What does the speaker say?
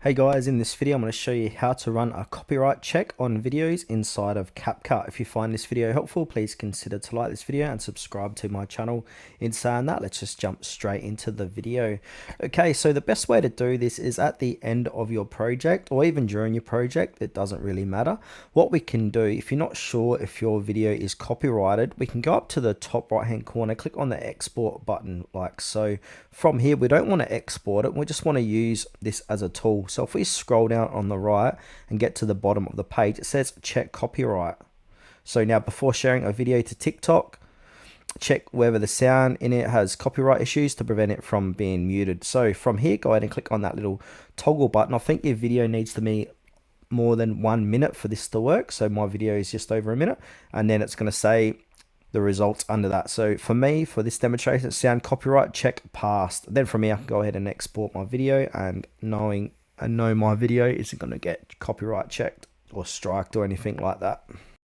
Hey guys, in this video I'm going to show you how to run a copyright check on videos inside of CapCut. If you find this video helpful, please consider to like this video and subscribe to my channel. In saying that, let's just jump straight into the video. Okay, so the best way to do this is at the end of your project or even during your project. It doesn't really matter. What we can do, if you're not sure if your video is copyrighted, we can go up to the top right hand corner, click on the export button like so. From here, we don't want to export it, we just want to use this as a tool. So if we scroll down on the right and get to the bottom of the page, it says check copyright. So now before sharing a video to TikTok, check whether the sound in it has copyright issues to prevent it from being muted. So from here, go ahead and click on that little toggle button. I think your video needs to be more than 1 minute for this to work. So my video is just over a minute, and then it's going to say the results under that. So for me, for this demonstration, sound copyright check passed. Then from here, I can go ahead and export my video and know my video isn't going to get copyright checked or striked or anything like that.